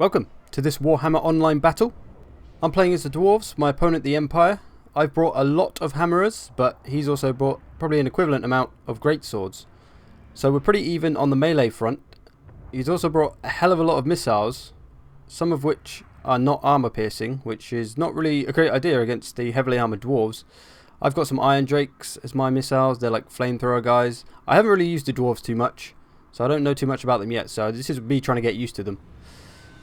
Welcome to this Warhammer online battle. I'm playing as the Dwarves, my opponent the Empire. I've brought a lot of hammerers, but he's also brought probably an equivalent amount of greatswords. So we're pretty even on the melee front. He's also brought a hell of a lot of missiles, some of which are not armor piercing, which is not really a great idea against the heavily armored Dwarves. I've got some Iron Drakes as my missiles, they're like flamethrower guys. I haven't really used the Dwarves too much, so I don't know too much about them yet, so this is me trying to get used to them.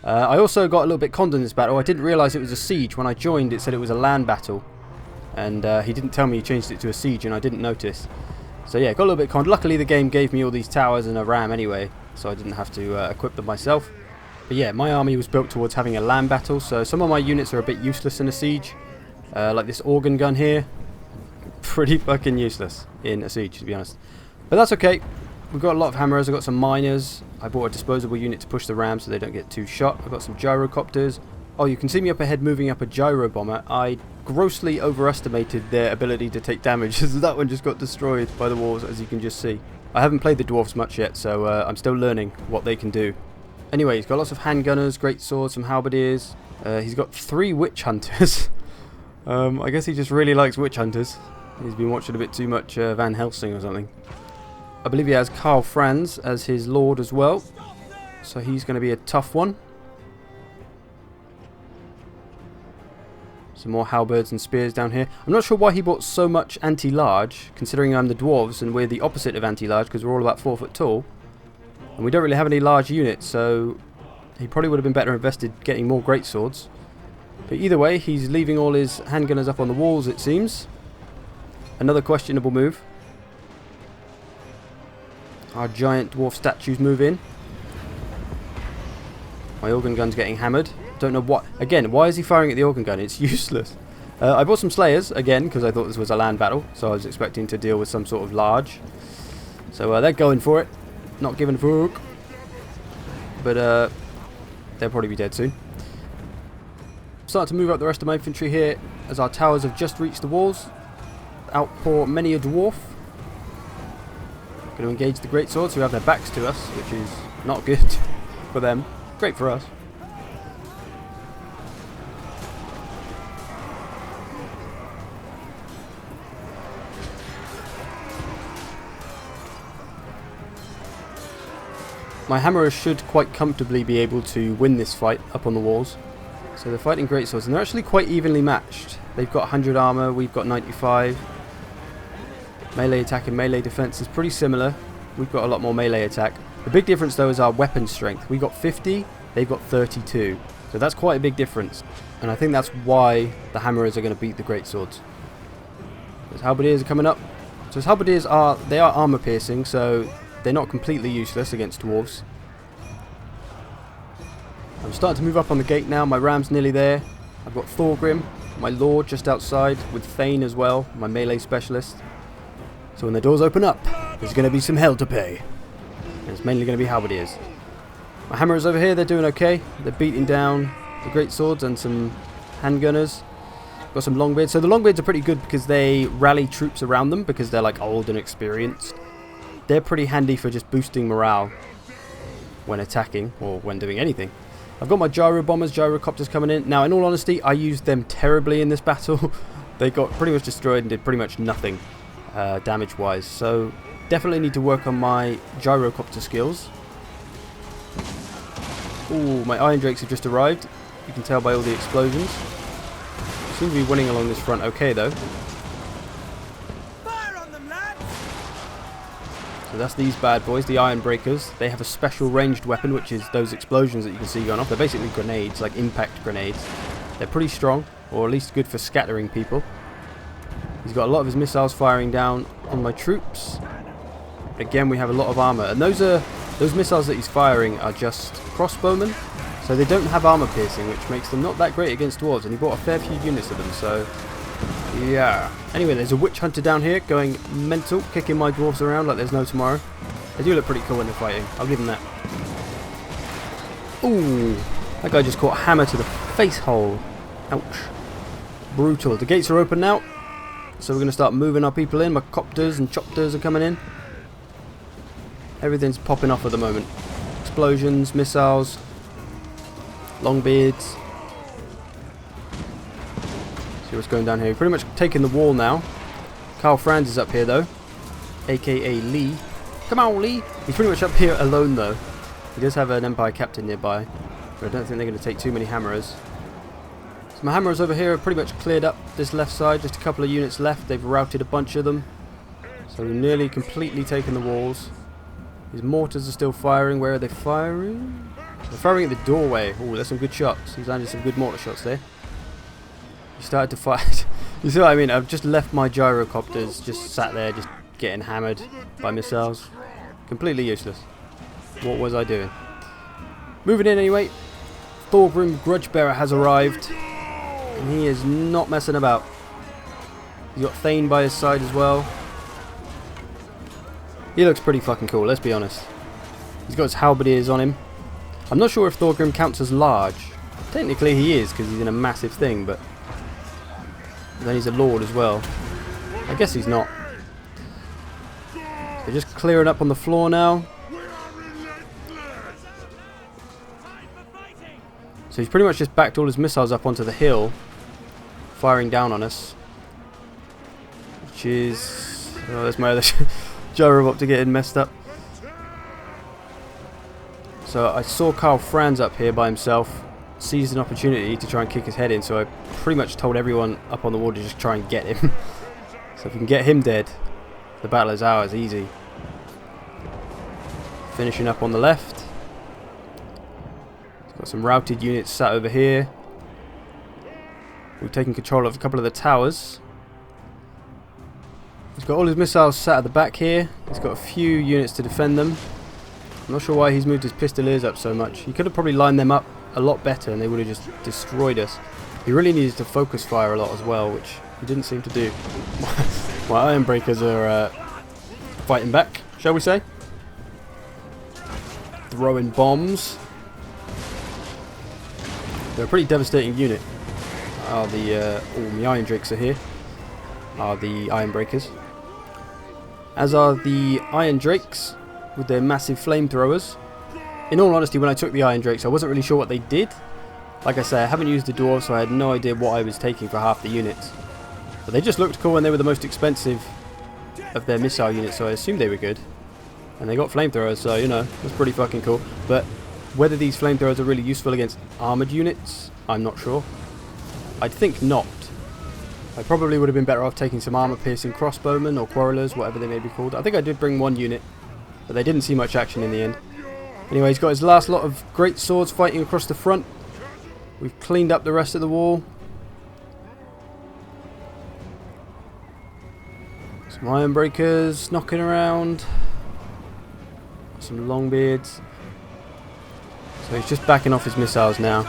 I also got a little bit conned in this battle. I didn't realise it was a siege. When I joined it said it was a land battle, and he didn't tell me he changed it to a siege, and I didn't notice. So yeah, got a little bit conned. Luckily the game gave me all these towers and a ram anyway, so I didn't have to equip them myself. But yeah, my army was built towards having a land battle, so some of my units are a bit useless in a siege. Like this organ gun here, pretty fucking useless in a siege, to be honest. But that's okay. We've got a lot of hammerers. I've got some miners. I bought a disposable unit to push the rams so they don't get too shot. I've got some gyrocopters. Oh, you can see me up ahead moving up a gyro bomber. I grossly overestimated their ability to take damage, so that one just got destroyed by the walls, as you can just see. I haven't played the Dwarves much yet, so I'm still learning what they can do. Anyway, he's got lots of handgunners, great swords, some halberdiers. He's got 3 witch hunters. I guess he just really likes witch hunters. He's been watching a bit too much Van Helsing or something. I believe he has Karl Franz as his lord as well, so he's going to be a tough one. Some more halberds and spears down here. I'm not sure why he bought so much anti-large, considering I'm the Dwarves and we're the opposite of anti-large because we're all about 4 foot tall. And we don't really have any large units, so he probably would have been better invested getting more greatswords. But either way, he's leaving all his handgunners up on the walls, it seems. Another questionable move. Our giant dwarf statues move in. My organ gun's getting hammered. Don't know what. Again, why is he firing at the organ gun? It's useless. I bought some slayers again because I thought this was a land battle, so I was expecting to deal with some sort of large. So they're going for it, not giving a fuck. But they'll probably be dead soon. Starting to move up the rest of my infantry here as our towers have just reached the walls. Outpour many a dwarf. Going to engage the greatswords who have their backs to us, which is not good for them. Great for us. My hammerers should quite comfortably be able to win this fight up on the walls. So they're fighting greatswords, and they're actually quite evenly matched. They've got 100 armor, we've got 95. Melee attack and melee defense is pretty similar. We've got a lot more melee attack. The big difference though is our weapon strength. We got 50, they've got 32. So that's quite a big difference. And I think that's why the hammerers are going to beat the greatswords. Those halberdiers are coming up. So his halberdiers are armor piercing, so they're not completely useless against dwarves. I'm starting to move up on the gate now. My ram's nearly there. I've got Thorgrim, my lord, just outside, with Thane as well, my melee specialist. So when the doors open up, there's going to be some hell to pay. And it's mainly going to be halberdiers. My hammerers over here, they're doing okay. They're beating down the greatswords and some handgunners. Got some longbeards. So the longbeards are pretty good because they rally troops around them because they're like old and experienced. They're pretty handy for just boosting morale when attacking or when doing anything. I've got my gyro bombers, gyrocopters coming in. Now, in all honesty, I used them terribly in this battle. They got pretty much destroyed and did pretty much nothing. Damage wise, so definitely need to work on my gyrocopter skills. Ooh, my Iron Drakes have just arrived. You can tell by all the explosions. Seem to be winning along this front okay though. Fire on them, lads! So that's these bad boys, the Iron Breakers. They have a special ranged weapon, which is those explosions that you can see going off. They're basically grenades, like impact grenades. They're pretty strong, or at least good for scattering people. He's got a lot of his missiles firing down on my troops. Again, we have a lot of armor, and those missiles that he's firing are just crossbowmen, so they don't have armor piercing, which makes them not that great against dwarves. And he bought a fair few units of them, so yeah. Anyway, there's a witch hunter down here going mental, kicking my dwarves around like there's no tomorrow. They do look pretty cool when they're fighting. I'll give them that. Ooh, that guy just caught a hammer to the face hole. Ouch. Brutal. The gates are open now. So we're going to start moving our people in. My copters and chopters are coming in. Everything's popping off at the moment. Explosions, missiles. Longbeards. See what's going down here. Pretty much taking the wall now. Karl Franz is up here though, aka Lee. Come on, Lee! He's pretty much up here alone though. He does have an Empire captain nearby, but I don't think they're going to take too many hammerers. So my hammerers over here are pretty much cleared up this left side, just a couple of units left. They've routed a bunch of them. So we've nearly completely taken the walls. His mortars are still firing. Where are they firing? They're firing at the doorway. Oh, there's some good shots. He's landed some good mortar shots there. He started to fight. You see what I mean? I've just left my gyrocopters just sat there, just getting hammered by missiles. Completely useless. What was I doing? Moving in anyway. Thorgrim Grudgebearer has arrived. And he is not messing about. He's got Thane by his side as well. He looks pretty fucking cool, let's be honest. He's got his halberdiers on him. I'm not sure if Thorgrim counts as large. Technically he is, because he's in a massive thing, but then he's a lord as well. I guess he's not. They're just clearing up on the floor now. So he's pretty much just backed all his missiles up onto the hill, firing down on us. Which is... oh, there's my other gyrocopter getting messed up. So I saw Karl Franz up here by himself, seized an opportunity to try and kick his head in, so I pretty much told everyone up on the wall to just try and get him. So if we can get him dead, the battle is ours, easy. Finishing up on the left. Got some routed units sat over here. We've taken control of a couple of the towers. He's got all his missiles sat at the back here. He's got a few units to defend them. I'm not sure why he's moved his pistoliers up so much. He could have probably lined them up a lot better and they would have just destroyed us. He really needed to focus fire a lot as well, which he didn't seem to do. My Ironbreakers are fighting back, shall we say. Throwing bombs. They're a pretty devastating unit. All the Iron Drakes are here. Are the Ironbreakers. As are the Iron Drakes with their massive flamethrowers. In all honesty, when I took the Iron Drakes, I wasn't really sure what they did. Like I say, I haven't used the Dwarves, so I had no idea what I was taking for half the units. But they just looked cool and they were the most expensive of their missile units, so I assumed they were good. And they got flamethrowers, so, you know, that's pretty fucking cool. But whether these flamethrowers are really useful against armoured units, I'm not sure. I'd think not. I probably would have been better off taking some armour-piercing crossbowmen or quarrelers, whatever they may be called. I think I did bring one unit, but they didn't see much action in the end. Anyway, he's got his last lot of great swords fighting across the front. We've cleaned up the rest of the wall. Some Ironbreakers knocking around. Some Longbeards. So he's just backing off his missiles now.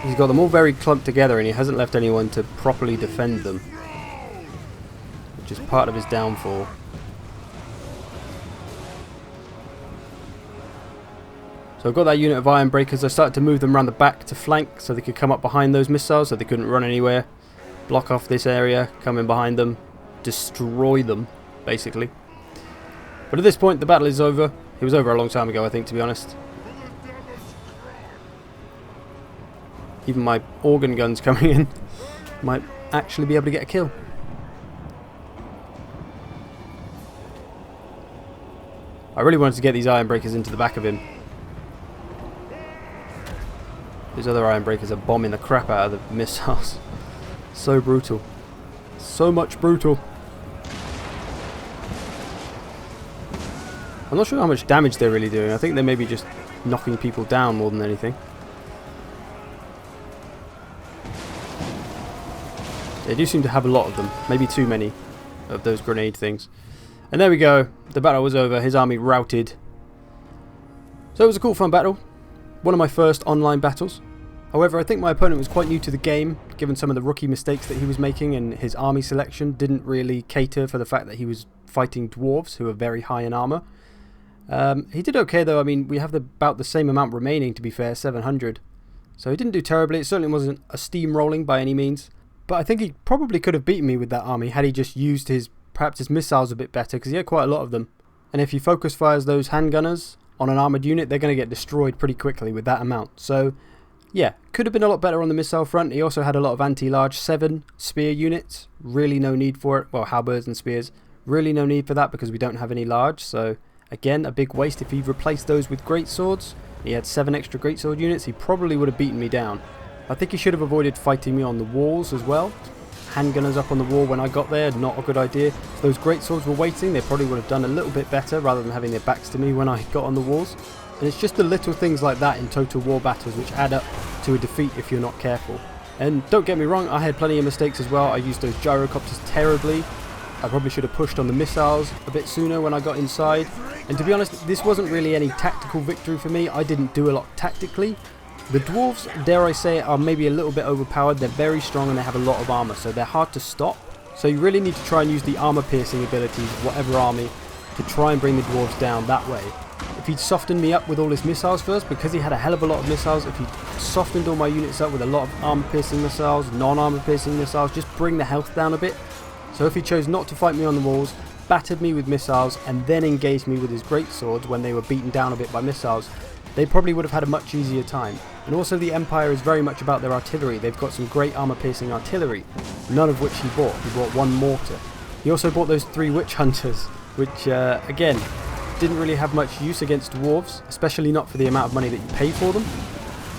He's got them all very clumped together and he hasn't left anyone to properly defend them, which is part of his downfall. So I've got that unit of Ironbreakers. I started to move them around the back to flank so they could come up behind those missiles so they couldn't run anywhere. Block off this area, come in behind them, destroy them, basically. But at this point the battle is over. It was over a long time ago, I think, to be honest. Even my organ guns coming in might actually be able to get a kill. I really wanted to get these Ironbreakers into the back of him. These other Ironbreakers are bombing the crap out of the missiles. So brutal. So much brutal. I'm not sure how much damage they're really doing. I think they may be just knocking people down more than anything. They do seem to have a lot of them. Maybe too many of those grenade things. And there we go. The battle was over. His army routed. So it was a cool, fun battle. One of my first online battles. However, I think my opponent was quite new to the game, given some of the rookie mistakes that he was making, and his army selection didn't really cater for the fact that he was fighting Dwarves, who are very high in armour. He did okay though. I mean, we have about the same amount remaining, to be fair, 700. So he didn't do terribly. It certainly wasn't a steamrolling by any means. But I think he probably could have beaten me with that army had he just used perhaps his missiles a bit better, because he had quite a lot of them. And if he focus fires those handgunners on an armoured unit, they're going to get destroyed pretty quickly with that amount. So yeah, could have been a lot better on the missile front. He also had a lot of anti-large 7 spear units. Really no need for it. Well, halberds and spears. Really no need for that because we don't have any large. So again, a big waste. If he replaced those with greatswords, he had 7 extra greatsword units, he probably would have beaten me down. I think he should have avoided fighting me on the walls as well. Handgunners up on the wall when I got there, not a good idea. If those greatswords were waiting, they probably would have done a little bit better rather than having their backs to me when I got on the walls. And it's just the little things like that in Total War battles which add up to a defeat if you're not careful. And don't get me wrong, I had plenty of mistakes as well. I used those gyrocopters terribly. I probably should have pushed on the missiles a bit sooner when I got inside. And to be honest, this wasn't really any tactical victory for me. I didn't do a lot tactically. The dwarves, dare I say it, are maybe a little bit overpowered. They're very strong and they have a lot of armor, so they're hard to stop. So you really need to try and use the armor piercing abilities of whatever army to try and bring the dwarves down that way. If he'd softened me up with all his missiles first, because he had a hell of a lot of missiles, if he'd softened all my units up with a lot of armor piercing missiles, non-armor piercing missiles, just bring the health down a bit. So if he chose not to fight me on the walls, battered me with missiles, and then engaged me with his greatswords when they were beaten down a bit by missiles, they probably would have had a much easier time. And also the Empire is very much about their artillery. They've got some great armor piercing artillery, none of which he bought. He bought 1 mortar. He also bought those 3 witch hunters, which again, didn't really have much use against dwarves, especially not for the amount of money that you pay for them.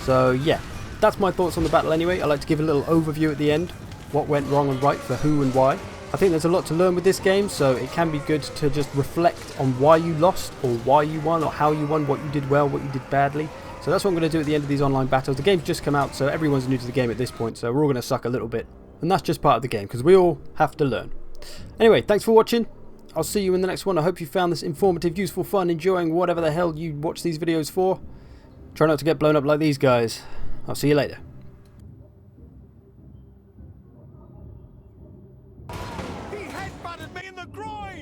So yeah, that's my thoughts on the battle anyway. I like to give a little overview at the end, what went wrong and right for who and why. I think there's a lot to learn with this game, so it can be good to just reflect on why you lost, or why you won, or how you won, what you did well, what you did badly. So that's what I'm going to do at the end of these online battles. The game's just come out, so everyone's new to the game at this point, so we're all going to suck a little bit. And that's just part of the game, because we all have to learn. Anyway, thanks for watching. I'll see you in the next one. I hope you found this informative, useful, fun, enjoying whatever the hell you watch these videos for. Try not to get blown up like these guys. I'll see you later. He headbutted me in the groin!